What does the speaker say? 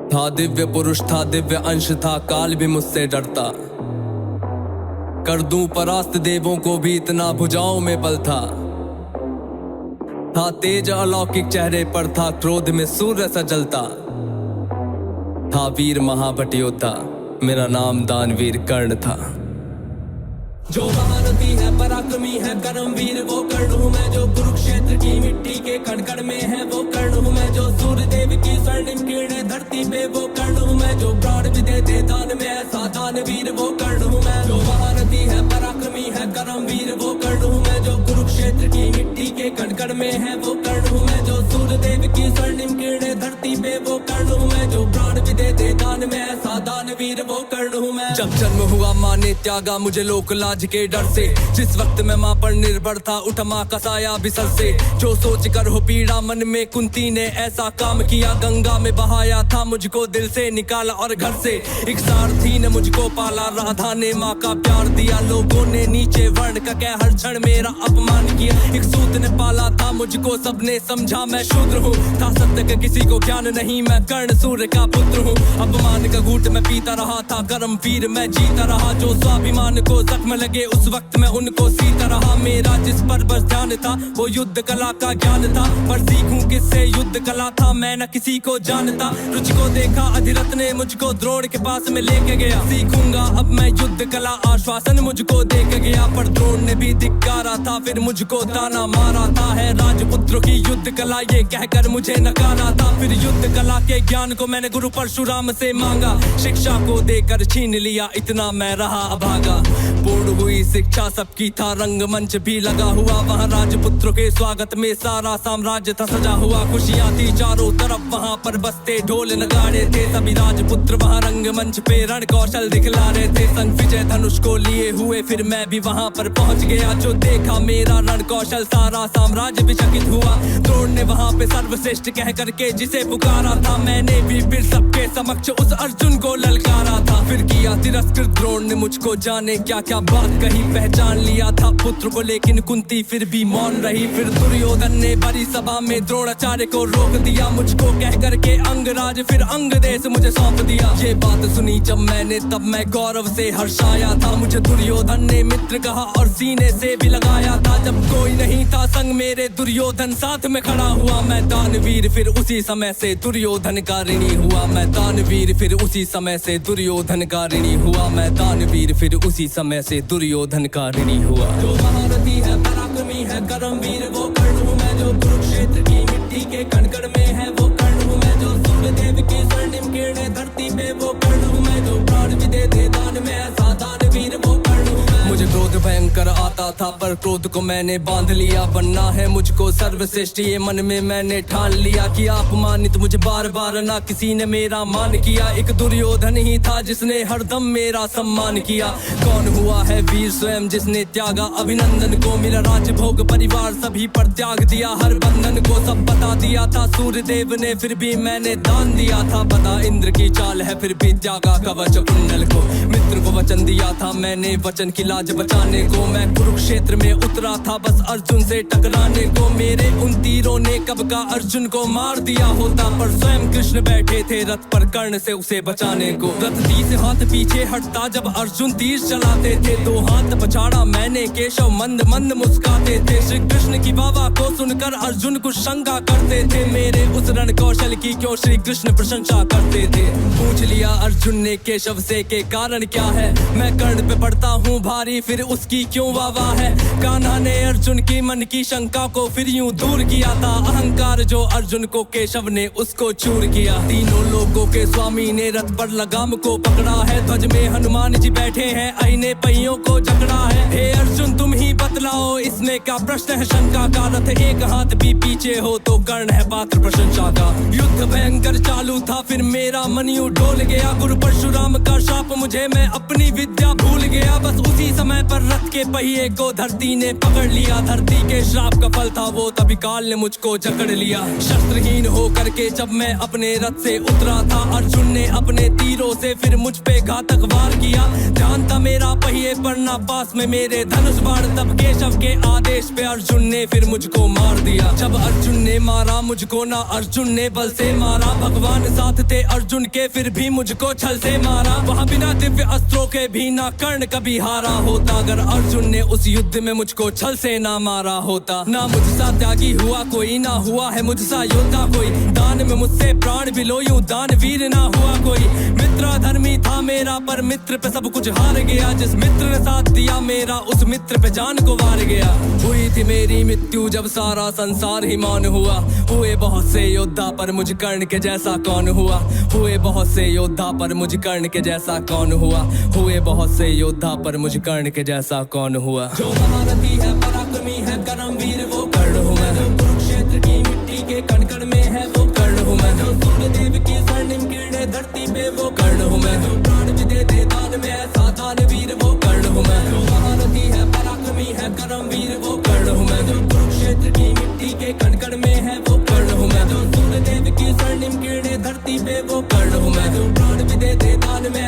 था दिव्य पुरुष, था दिव्य अंश, था काल भी मुझसे डरता। कर दूं परास्त देवों को भी, इतना भुजाओं में बल था। तेज अलौकिक चेहरे पर, था क्रोध में सूर्य सा जलता। था वीर महाभट योद्धा, मेरा नाम दानवीर कर्ण था। जो महारथी है, पराक्रमी है, कर्मवीर वो कर्ण हूँ मैं। जो कुरुक्षेत्र की मिट्टी के कण कण में है वो कर्ण हूँ मैं। जो सूर्य देव की स्वर्णिम किरणें धरती पे वो कर्ण हूँ मैं। जो प्राण भी देते दान में ऐसा दानवीर वो कर्ण हूँ मैं। जो महारथी है, पराक्रमी है, कर्मवीर वो कर्ण हूँ मैं। जो कुरुक्षेत्र की मिट्टी के कण कण में है वो कर्ण हूँ मैं। जो सूर्य देव की स्वर्णिम किरणें धरती पे वो कर्ण हूँ मैं। जो प्राण भी देते दान में ऐसा दानवीर वो कर्ण हूँ मैं। जब जन्म हुआ माँ ने त्यागा मुझे लोक लाज के डर से। जिस वक्त मैं माँ पर निर्भर था, उठ माँ का साया बिसर से। जो सोच कर हो पीड़ा मन में, कुंती ने ऐसा काम किया। गंगा में बहाया था मुझको, दिल से निकाला और घर से। एक सारथी ने मुझको पाला, राधा ने माँ का प्यार दिया। लोगों ने नीचे वर्ण का कह हर क्षण मेरा अपमान किया। एक सूत ने पाला था मुझको, सबने समझा मैं शूद्र हूँ। था सत्य का किसी को ज्ञान नहीं, मैं कर्ण सूर्य का पुत्र हूँ। अपमान का घूंट मैं पीता रहा था, कर्मवीर मैं जीता रहा। जो स्वाभिमान को जख्म लगे उस वक्त मैं उनको सीता रहा। मेरा जिस पर बस ध्यान था वो युद्ध कला का ज्ञान था। पर सीखूं किससे युद्ध कला था, मैं न किसी को जानता। रुचि को देखा अधिरथ ने मुझको द्रोण के पास में लेके गया। सीखूंगा अब मैं युद्ध कला, आश्वासन मुझको दे के गया। पर द्रोण ने भी धिक्कारा था, फिर मुझको ताना मारा था। है राजपुत्रों की युद्ध कला ये कहकर मुझे नकारा था। फिर युद्ध कला के ज्ञान को मैंने गुरु परशुराम से मांगा। शिक्षा को देकर छीन लिया, इतना मैं रहा अभागा। पूर्ण हुई शिक्षा सबकी, था रंगमंच भी लगा हुआ। वहाँ राजपुत्रों के स्वागत में सारा साम्राज्य था सजा हुआ। खुशियाँ थी चारों तरफ, वहाँ पर बजते ढोल नगाड़े थे। सभी राजपुत्र वहाँ रंगमंच पे रण कौशल दिखला रहे थे। संग विजय धनुष को लिए हुए फिर मैं भी वहाँ पर पहुँच गया। जो देखा मेरा रण कौशल, सारा साम्राज्य भी चकित हुआ। द्रोण ने वहाँ पे सर्वश्रेष्ठ कह करके जिसे पुकारा था, मैंने भी फिर सबके समक्ष उस अर्जुन को ललकारा था। फिर किया तिरस्कृत द्रोण ने मुझको, जाने क्या क्या बात कही। पहचान लिया था पुत्र को, लेकिन कुंती फिर भी मौन रही। फिर दुर्योधन ने बड़ी सभा में द्रोणाचार्य को रोक दिया। मुझको कह करके अंगराज फिर अंग देश मुझे सौंप दिया। ये बात सुनी जब मैंने, तब मैं गौरव से हर्षाया था। मुझे दुर्योधन ने मित्र कहा और सीने से भी लगाया था। जब कोई नहीं था संग मेरे, दुर्योधन साथ में खड़ा हुआ। मैं दानवीर फिर उसी समय से दुर्योधन का ऋणी हुआ। मैं दानवीर फिर उसी समय से दुर्योधन का ऋणी हुआ। मैं दानवीर फिर उसी समय से दुर्योधन का ऋणी हुआ। जो महारथी है, पराक्रमी है, कर्मवीर वो कर्ण हूँ मैं। जो कुरुक्षेत्र की मिट्टी के कण कण में है वो कर्ण हूँ मैं। जो सूर्य देव की स्वर्णिम किरणें धरती पे वो कर्ण हूँ मैं। जो प्राण भी देते दान में ऐसा दानवीर वो कर्ण हूँ मैं। मुझे क्रोध भयंकर आता था, पर क्रोध को मैंने बांध लिया। बनना है मुझको सर्वश्रेष्ठ ये मन में मैंने ठान लिया। कि अपमानित मुझे बार बार ना किसी ने मेरा मान किया। एक दुर्योधन ही था जिसने हरदम मेरा सम्मान किया। कौन हुआ है वीर स्वयं जिसने त्यागा अभिनंदन को। मेरा राज भोग परिवार सभी पर त्याग दिया, हर बंधन को सब बता दिया था। सूर्य देव ने फिर भी मैंने दान दिया था। पता इंद्र की चाल है फिर भी त्यागा कवच कुंडल को। मित्र को वचन दिया था मैंने, वचन की लाज बचाने को। मैं कुरुक्षेत्र में उतरा था बस अर्जुन से टकराने को। मेरे उन तीरों ने कब का अर्जुन को मार दिया होता, पर स्वयं कृष्ण बैठे थे रथ पर कर्ण से उसे बचाने को। रथ 30 हाथ पीछे हटता जब अर्जुन तीर चलाते थे। 2 हाथ पछाड़ा मैंने, केशव मंद मंद मुस्काते थे। श्री कृष्ण की वाह को सुनकर अर्जुन कुछ शंका करते थे। मेरे उस रण कौशल की क्यों श्री कृष्ण प्रशंसा करते थे। पूछ लिया अर्जुन ने केशव से के कारण क्या है। मैं कर्ण पे पड़ता हूँ भारी, फिर उसकी क्यों वाह है। कान्हा ने अर्जुन की मन की शंका को फिर यूं दूर किया था। अहंकार जो अर्जुन को केशव ने उसको चूर किया। तीनों लोगों के स्वामी ने रथ पर लगाम को पकड़ा है। ध्वज में हनुमान जी बैठे हैं, आईने पहियों को जकड़ा है। हे अर्जुन तुम ही बतलाओ इसमें क्या प्रश्न है शंका का। रथ एक हाथ भी पीछे हो तो कर्ण है पात्र प्रशंसा का। युद्ध भयंकर चालू था फिर मेरा मन यूं डोल गया। गुरु परशुराम का शाप मुझे मैं अपने अपनी विद्या भूल गया, बस उसी समय पर रथ के पहिए को धरती ने पकड़ लिया। धरती के श्राप का फल था वो, तभी काल ने मुझको जकड़ लिया। शस्त्रहीन हो करके जब मैं अपने रथ से उतरा था, अर्जुन ने अपने तीरों से फिर मुझ पे घातक वार किया। ध्यान था मेरा पहिए पर ना पास में मेरे धनुष बाण, तब केशव के आदेश पे अर्जुन ने फिर मुझको मार दिया। जब अर्जुन ने मारा मुझको ना अर्जुन ने बल से मारा, भगवान साथ थे अर्जुन के फिर भी मुझको छल से मारा। वहाँ बिना दिव्य अस्त्रों के भी ना कर्ण कभी हारा होता, अगर अर्जुन ने उस युद्ध में मुझको छल से ना मारा होता। ना मुझसा त्यागी हुआ कोई, ना हुआ है मुझसा योद्धा कोई, दान में मुझसे प्राण भी लो यूं दानवीर ना हुआ कोई। मित्र धर्मी था मेरा पर मित्र पे सब कुछ हार गया, जिस मित्र ने साथ दिया मेरा उस मित्र पे जान को वार गया। हुई थी मेरी मृत्यु जब सारा संसार ही मौन हुआ, हुए बहुत से योद्धा पर मुझ कर्ण के जैसा कौन हुआ। हुए बहुत से योद्धा पर मुझ कर्ण के जैसा कौन हुआ, हुए बहुत से योद्धा पर मुझ कर्ण के जैसा कौन हुआ। जो महारथी है पराक्रमी है कर्मवीर वो कर्ण हूँ मैं, जो कुरुक्षेत्र की मिट्टी के कण कण में है वो कर्ण हूँ मैं, जो सूर्यदेव की स्वर्णिम किरणें धरती पे वो कर्ण हूँ मैं, जो प्राण भी दे दे दान में ऐसा दानवीर वो कर्ण हूँ मैं। जो महारथी है पराक्रमी है कर्मवीर वो कर्ण हूँ मैं, जो कुरुक्षेत्र की मिट्टी के कण कण में है वो कर्ण हूँ मैं, जो सूर्यदेव की स्वर्णिम किरणें धरती पे वो कर्ण हूँ मैं, जो प्राण भी दे दे दान में